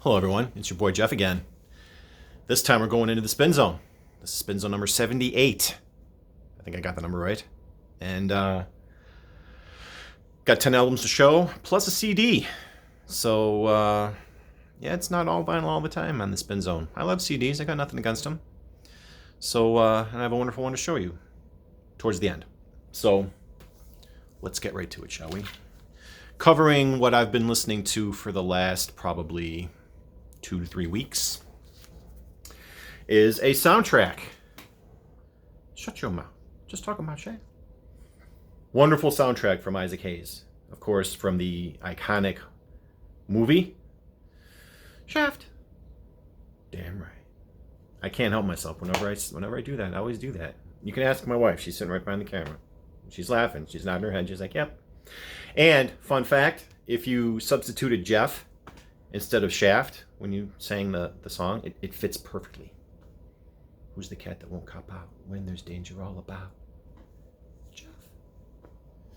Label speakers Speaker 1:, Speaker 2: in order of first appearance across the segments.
Speaker 1: Hello everyone, it's your boy Jeff again. This time we're going into the spin zone. This is spin zone number 78. I think I got the number right. And got 10 albums to show, plus a CD. So yeah, it's not all vinyl all the time on the spin zone. I love CDs, I got nothing against them. So and I have a wonderful one to show you towards the end. So let's get right to it, shall we? Covering what I've been listening to for the last probably 2 to 3 weeks is a soundtrack. Shut your mouth. Just talk about shit. Wonderful soundtrack from Isaac Hayes. Of course, from the iconic movie Shaft. Damn right. I can't help myself whenever I do that. I always do that. You can ask my wife. She's sitting right behind the camera. She's laughing. She's nodding her head. She's like, yep. And fun fact, if you substituted Jeff instead of Shaft when you sang the song, it fits perfectly. Who's the cat that won't cop out when there's danger all about? Jeff.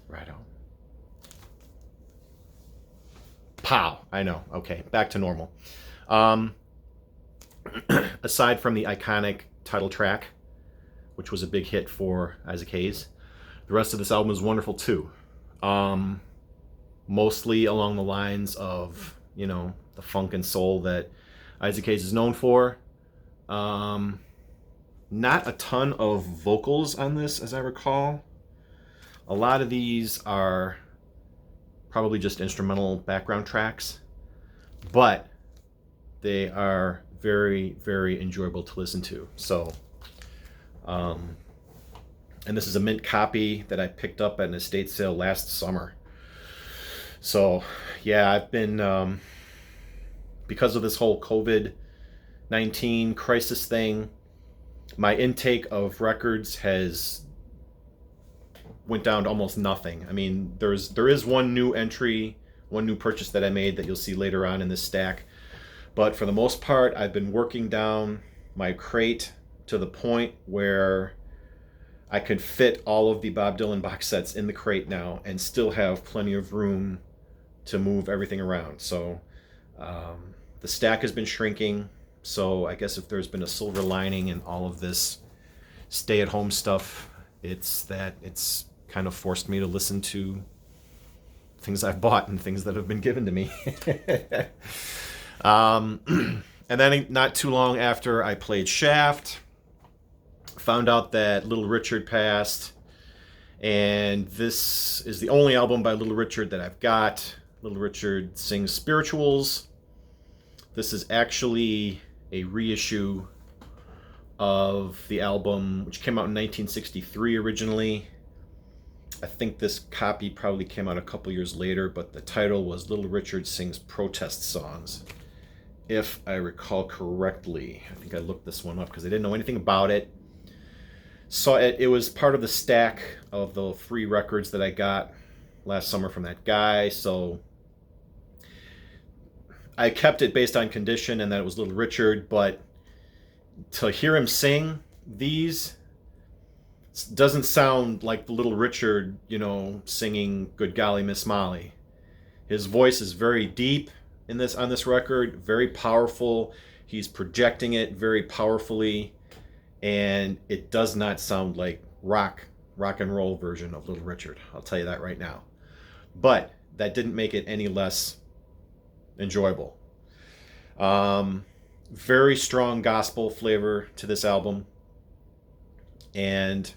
Speaker 1: Right on. Pow. I know. Okay, back to normal. Aside from the iconic title track, which was a big hit for Isaac Hayes, the rest of this album is wonderful too. Mostly along the lines of, the funk and soul that Isaac Hayes is known for. Not a ton of vocals on this, as I recall. A lot of these are probably just instrumental background tracks, but they are very, very enjoyable to listen to. So, and this is a mint copy that I picked up at an estate sale last summer. So, yeah, I've been, because of this whole COVID-19 crisis thing, my intake of records has went down to almost nothing. I mean, there is one new entry, one new purchase that I made that you'll see later on in this stack. But for the most part, I've been working down my crate to the point where I could fit all of the Bob Dylan box sets in the crate now and still have plenty of room to move everything around. So the stack has been shrinking. So I guess if there's been a silver lining in all of this stay-at-home stuff, it's that it's kind of forced me to listen to things I've bought and things that have been given to me. And then not too long after I played Shaft, found out that Little Richard passed, and this is the only album by Little Richard that I've got. Little Richard sings spirituals. This is actually a reissue of the album, which came out in 1963 originally. I think this copy probably came out a couple years later, but the title was Little Richard Sings Protest Songs, if I recall correctly. I think I looked this one up because I didn't know anything about it. So it was part of the stack of the free records that I got last summer from that guy. So I kept it based on condition and that it was Little Richard, but to hear him sing these doesn't sound like the Little Richard, singing Good Golly Miss Molly. His voice is very deep on this record, very powerful. He's projecting it very powerfully, and it does not sound like rock and roll version of Little Richard. I'll tell you that right now. But that didn't make it any less enjoyable. Very strong gospel flavor to this album, and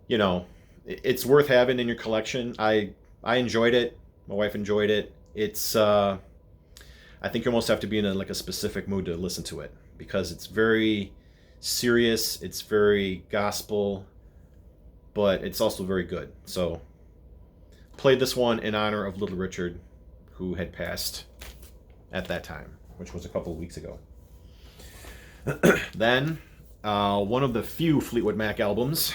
Speaker 1: it's worth having in your collection. I enjoyed it. My wife enjoyed it. It's I think you almost have to be in a specific mood to listen to it, because it's very serious, it's very gospel, but it's also very good. So played this one in honor of Little Richard, who had passed at that time, which was a couple of weeks ago. Then one of the few Fleetwood Mac albums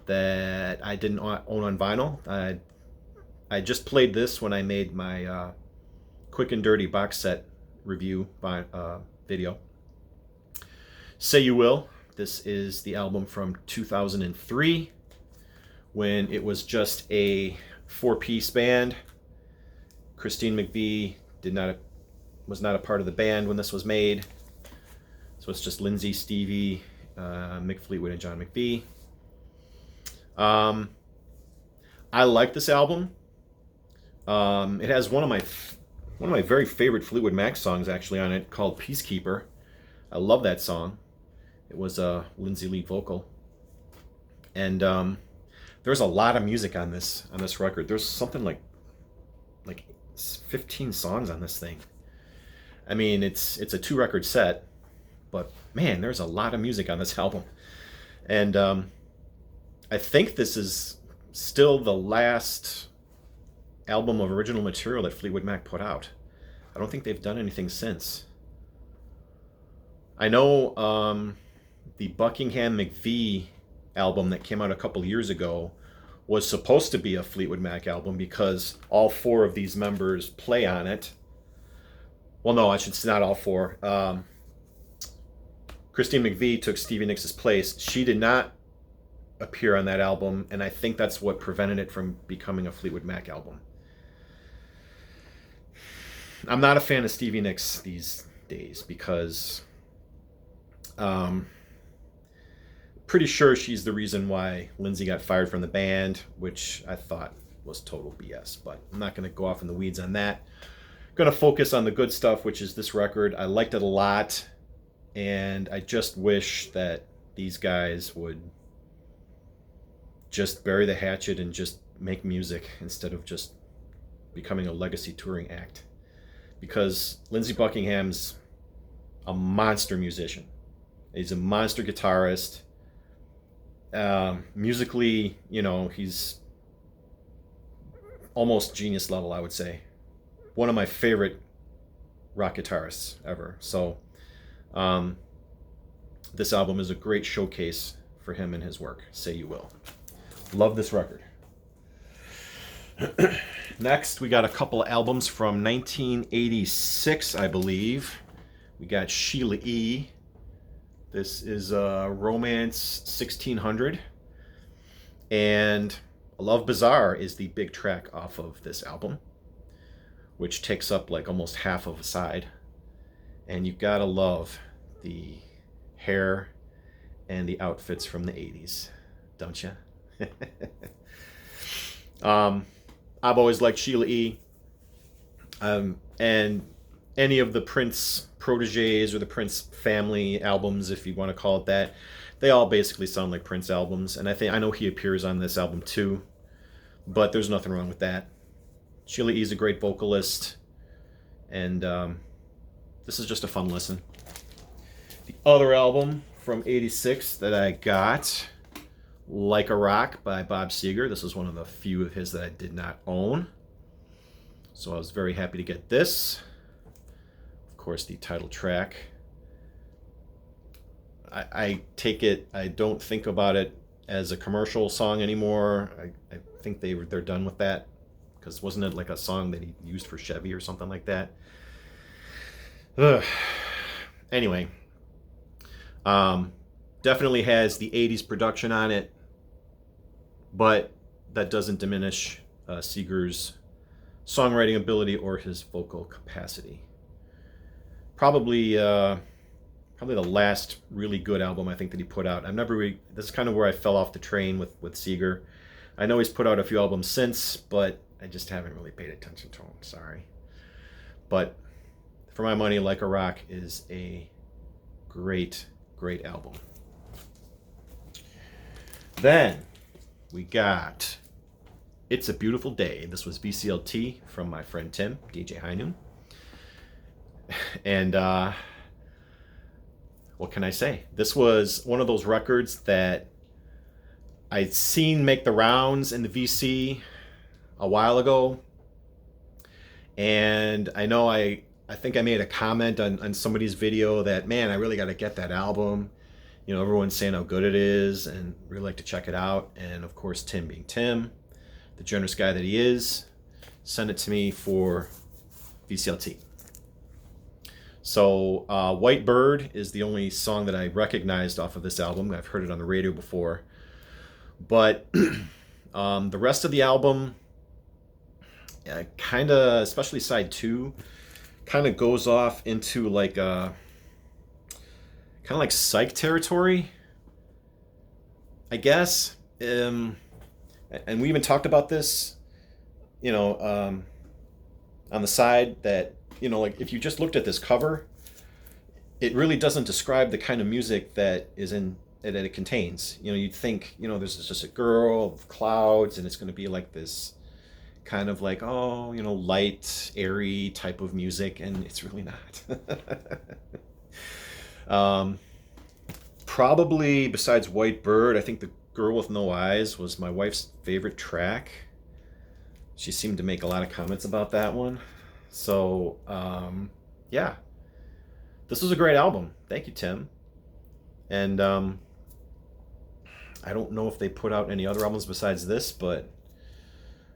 Speaker 1: that I didn't own on vinyl. I just played this when I made my quick and dirty box set review video. Say You Will. This is the album from 2003, when it was just a 4-piece band. Christine McVie did not was not a part of the band when this was made. So it's just Lindsey, Stevie, Mick Fleetwood, and John McVie. I like this album. It has one of my very favorite Fleetwood Mac songs actually on it, called Peacekeeper. I love that song. It was a Lindsey lead vocal. And there's a lot of music on this record. There's something like 15 songs on this thing. I mean, it's a 2-record set, but man, there's a lot of music on this album. And I think this is still the last album of original material that Fleetwood Mac put out. I don't think they've done anything since. I know the Buckingham McVie album that came out a couple years ago was supposed to be a Fleetwood Mac album because all 4 of these members play on it. Well, no, I should say not all 4. Christine McVie took Stevie Nicks' place. She did not appear on that album, and I think that's what prevented it from becoming a Fleetwood Mac album. I'm not a fan of Stevie Nicks these days because pretty sure she's the reason why Lindsey got fired from the band, which I thought was total BS, but I'm not going to go off in the weeds on that. I'm going to focus on the good stuff, which is this record. I liked it a lot, and I just wish that these guys would just bury the hatchet and just make music instead of just becoming a legacy touring act. Because Lindsey Buckingham's a monster musician. He's a monster guitarist. Musically, he's almost genius level, I would say. One of my favorite rock guitarists ever. So this album is a great showcase for him and his work. Say you will. Love this record. Next, we got a couple of albums from 1986, I believe. We got Sheila E. This is Romance 1600. And Love Bizarre is the big track off of this album, which takes up like almost half of a side. And you gotta love the hair and the outfits from the 80s, don't you? I've always liked Sheila E. And any of the Prince proteges or the Prince family albums, if you want to call it that, they all basically sound like Prince albums. And I know he appears on this album too, but there's nothing wrong with that. Sheila E. is a great vocalist, and this is just a fun listen. The other album from '86 that I got, Like a Rock by Bob Seger. This is one of the few of his that I did not own, so I was very happy to get this. Of course, the title track. I take it, I don't think about it as a commercial song anymore. I think they're done with that, because wasn't it like a song that he used for Chevy or something like that? Ugh. Anyway, definitely has the 80s production on it, but that doesn't diminish Seger's songwriting ability or his vocal capacity. Probably the last really good album I think that he put out. This is kind of where I fell off the train with Seger. I know he's put out a few albums since, but I just haven't really paid attention to him. Sorry. But for my money, Like a Rock is a great, great album. Then we got It's a Beautiful Day. This was VCLT from my friend Tim, DJ High Noon. And what can I say? This was one of those records that I'd seen make the rounds in the VC a while ago. And I know I think I made a comment on somebody's video that, man, I really got to get that album. You know, everyone's saying how good it is and really like to check it out. And of course, Tim being Tim, the generous guy that he is, sent it to me for VCLT. So White Bird is the only song that I recognized off of this album. I've heard it on the radio before. But the rest of the album, kind of, especially side 2, kind of goes off into like kind of like psych territory, I guess. And we even talked about this, on the side, that like if you just looked at this cover, it really doesn't describe the kind of music that it contains. You'd think there's just a girl with clouds, and it's going to be like this kind of like light, airy type of music, and it's really not. Probably besides White Bird, I think the Girl with No Eyes was my wife's favorite track. She seemed to make a lot of comments about that one. So, yeah. This was a great album. Thank you, Tim. And I don't know if they put out any other albums besides this, but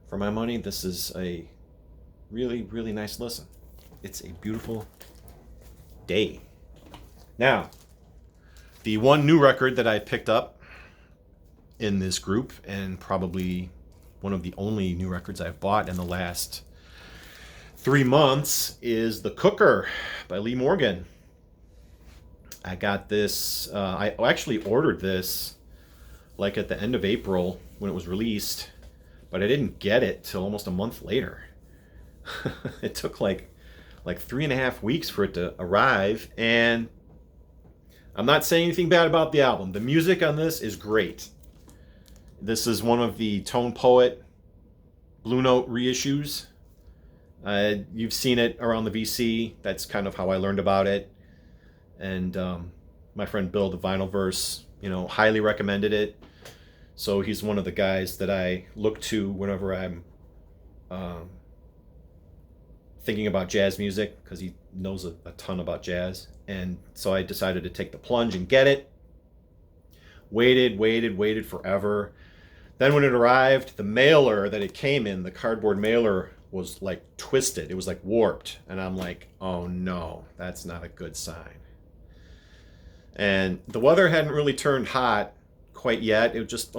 Speaker 1: for my money, this is a really, really nice listen. It's a beautiful day. Now, the one new record that I picked up in this group, and probably one of the only new records I've bought in the last 3 months, is The Cooker by Lee Morgan. I got this, I actually ordered this like at the end of April when it was released, but I didn't get it till almost a month later. It took like 3.5 weeks for it to arrive, and I'm not saying anything bad about the album. The music on this is great. This is one of the Tone Poet Blue Note reissues. You've seen it around the VC. That's kind of how I learned about it. And my friend Bill, the Vinylverse, highly recommended it. So he's one of the guys that I look to whenever I'm thinking about jazz music, because he knows a ton about jazz. And so I decided to take the plunge and get it. Waited forever. Then when it arrived, the mailer that it came in, the cardboard mailer, was like twisted. It was like warped. And I'm like, oh no, that's not a good sign. And the weather hadn't really turned hot quite yet. It was just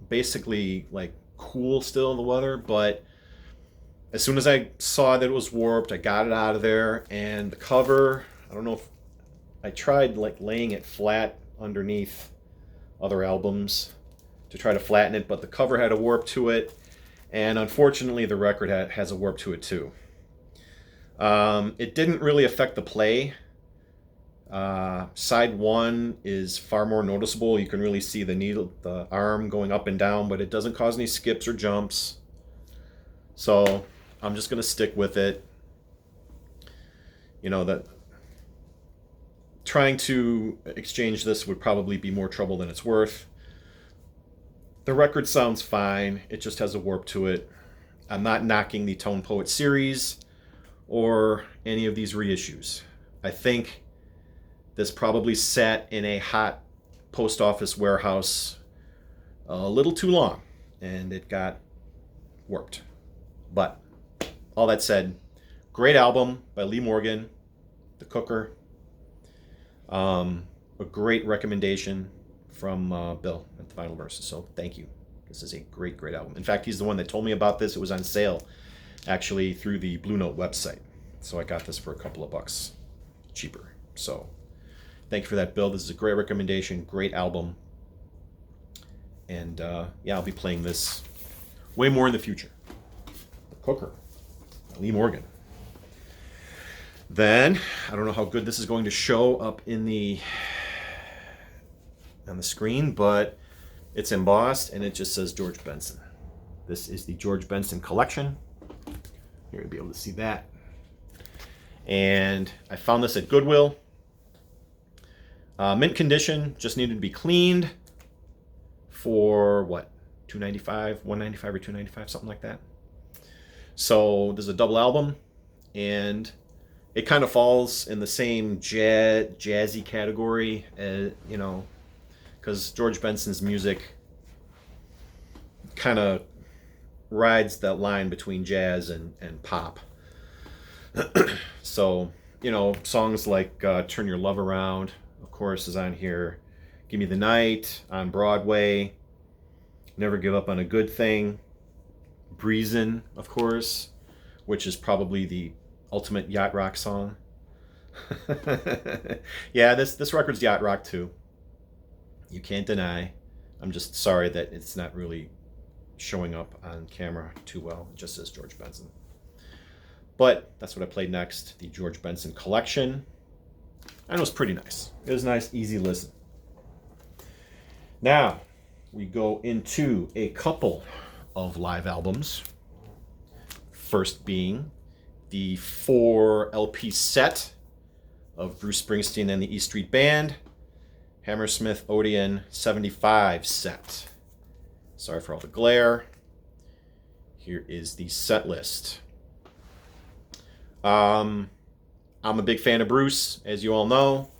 Speaker 1: basically like cool still in the weather. But as soon as I saw that it was warped, I got it out of there. And the cover, I don't know if I tried like laying it flat underneath other albums to try to flatten it, but the cover had a warp to it, and unfortunately the record has a warp to it too. It didn't really affect the play. Side 1 is far more noticeable. You can really see the arm going up and down, but it doesn't cause any skips or jumps. So I'm just going to stick with it. That trying to exchange this would probably be more trouble than it's worth. The record sounds fine. It just has a warp to it. I'm not knocking the Tone Poet series or any of these reissues. I think this probably sat in a hot post office warehouse a little too long, and it got warped. But all that said, great album by Lee Morgan, The Cooker. A great recommendation from Bill at the Vinylverse. So thank you. This is a great, great album. In fact, he's the one that told me about this. It was on sale, actually, through the Blue Note website. So I got this for a couple of bucks cheaper. So thank you for that, Bill. This is a great recommendation, great album. And yeah, I'll be playing this way more in the future. The Cooker, Lee Morgan. Then, I don't know how good this is going to show up on the screen, but it's embossed and it just says George Benson. This is the George Benson collection. You're going to be able to see that. And I found this at Goodwill. Mint condition, just needed to be cleaned for what? $2.95, $1.95 or $2.95, something like that. So there's a double album, and it kind of falls in the same jazzy category, because George Benson's music kind of rides that line between jazz and pop. So, songs like Turn Your Love Around, of course, is on here. Give Me the Night, on Broadway. Never Give Up on a Good Thing. Breezin', of course, which is probably the ultimate yacht rock song. Yeah, this record's yacht rock too. You can't deny. I'm just sorry that it's not really showing up on camera too well. It just says George Benson. But that's what I played next, the George Benson collection. And it was pretty nice. It was a nice, easy listen. Now, we go into a couple of live albums. First being the 4 LP set of Bruce Springsteen and the E Street Band, Hammersmith Odeon 75 set. Sorry for all the glare. Here is the set list. I'm a big fan of Bruce, as you all know.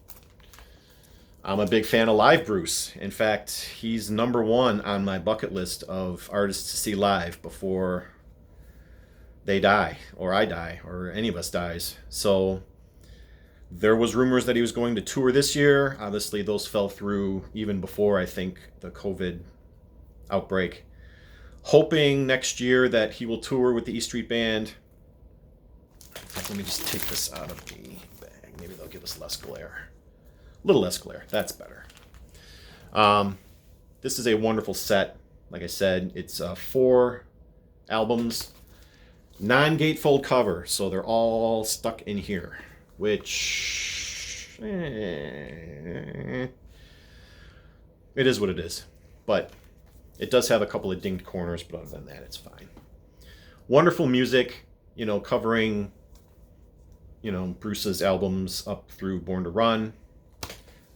Speaker 1: I'm a big fan of live Bruce. In fact, he's number 1 on my bucket list of artists to see live before they die, or I die, or any of us dies. So there was rumors that he was going to tour this year. Obviously, those fell through even before, I think, the COVID outbreak. Hoping next year that he will tour with the E Street Band. In fact, let me just take this out of the bag. Maybe they'll give us less glare. A little less glare. That's better. This is a wonderful set. Like I said, it's 4 albums. Non-gatefold cover, so they're all stuck in here, which it is what it is. But it does have a couple of dinged corners, but other than that, it's fine. Wonderful music, covering, Bruce's albums up through Born to Run.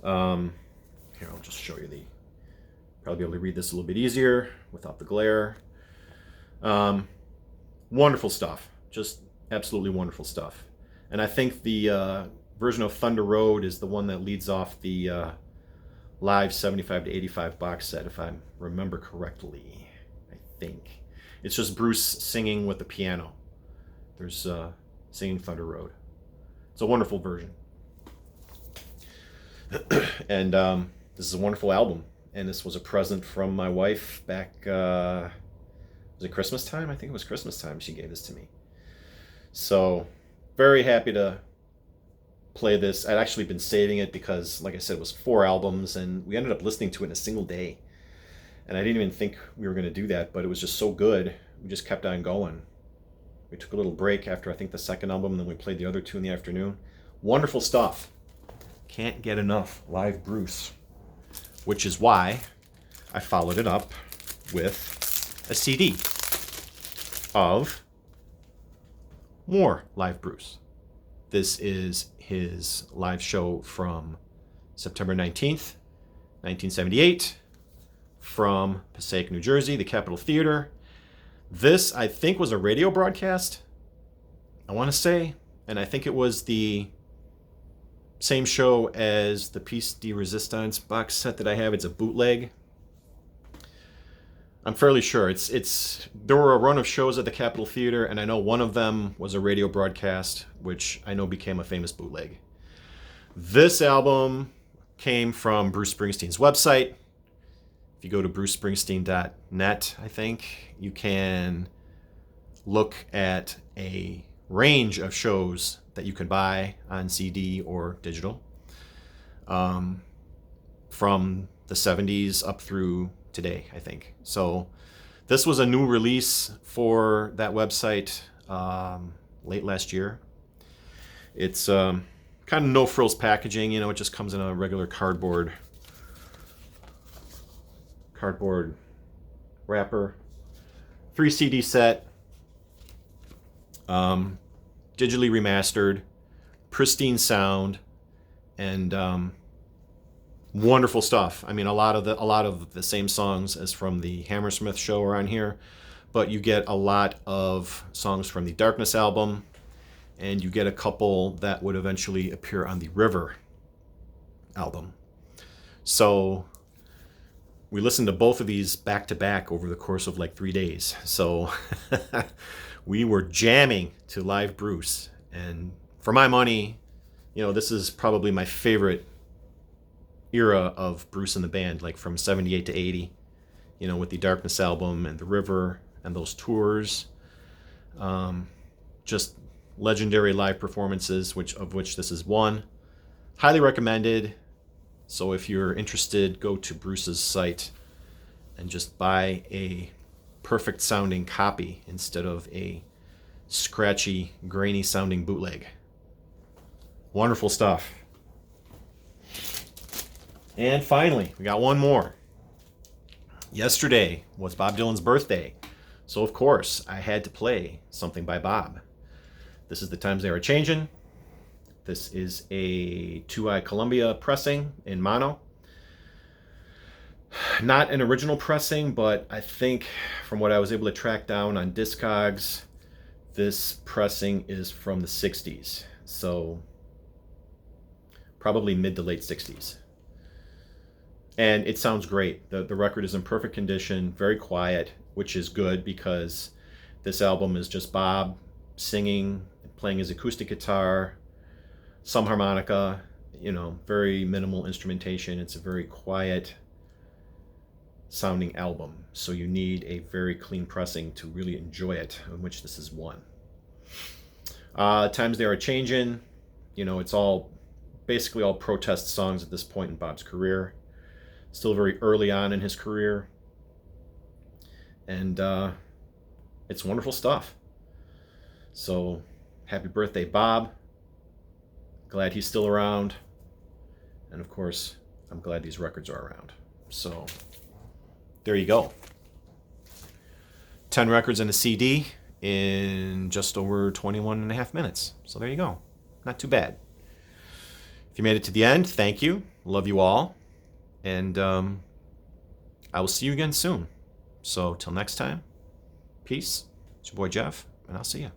Speaker 1: Here, I'll just show you probably be able to read this a little bit easier without the glare. Wonderful stuff. Just absolutely wonderful stuff. And I think the version of Thunder Road is the one that leads off the live 75 to 85 box set, if I remember correctly. I think. It's just Bruce singing with the piano. There's singing Thunder Road. It's a wonderful version. And this is a wonderful album. And this was a present from my wife back, was it Christmas time? I think it was Christmas time she gave this to me. So, very happy to play this. I'd actually been saving it because, like I said, it was 4 albums, and we ended up listening to it in a single day. And I didn't even think we were going to do that, but it was just so good. We just kept on going. We took a little break after, I think, the second album, and then we played the other 2 in the afternoon. Wonderful stuff. Can't get enough live Bruce, which is why I followed it up with a CD of more live Bruce. This is his live show from September 19th, 1978, from Passaic, New Jersey, the Capitol Theater. This, I think, was a radio broadcast, I want to say, and I think it was the same show as the Piece de Resistance box set that I have. It's a bootleg. I'm fairly sure. There were a run of shows at the Capitol Theater, and I know one of them was a radio broadcast, which I know became a famous bootleg. This album came from Bruce Springsteen's website. If you go to brucespringsteen.net, I think, you can look at a range of shows that you can buy on CD or digital from the 70s up through today, I think. So this was a new release for that website late last year. It's kind of no-frills packaging, it just comes in a regular cardboard wrapper. 3 CD set, digitally remastered, pristine sound, and wonderful stuff. I mean, a lot of the same songs as from the Hammersmith show are on here, but you get a lot of songs from the Darkness album, and you get a couple that would eventually appear on the River album. So we listened to both of these back to back over the course of like 3 days. So we were jamming to live Bruce, and for my money, this is probably my favorite era of Bruce and the band, like from 78 to 80, with the Darkness album and the River and those tours. Just legendary live performances, of which this is one. Highly recommended. So if you're interested, go to Bruce's site and just buy a perfect sounding copy instead of a scratchy, grainy sounding bootleg. Wonderful stuff. And finally, we got one more. Yesterday was Bob Dylan's birthday, so of course I had to play something by Bob. This is The Times They Are Changin'. This is a 2i Columbia pressing in mono. Not an original pressing, but I think from what I was able to track down on Discogs, this pressing is from the 60s. So probably mid to late 60s. And it sounds great. The record is in perfect condition, very quiet, which is good because this album is just Bob singing, playing his acoustic guitar, some harmonica, very minimal instrumentation. It's a very quiet sounding album. So you need a very clean pressing to really enjoy it, in which this is one. Times They Are Changin', it's basically all protest songs at this point in Bob's career. Still very early on in his career. And it's wonderful stuff. So happy birthday, Bob. Glad he's still around. And of course, I'm glad these records are around. So there you go. 10 records and a CD in just over 21 and a half minutes. So there you go. Not too bad. If you made it to the end, thank you. Love you all. And I will see you again soon. So till next time, peace. It's your boy Jeff, and I'll see you.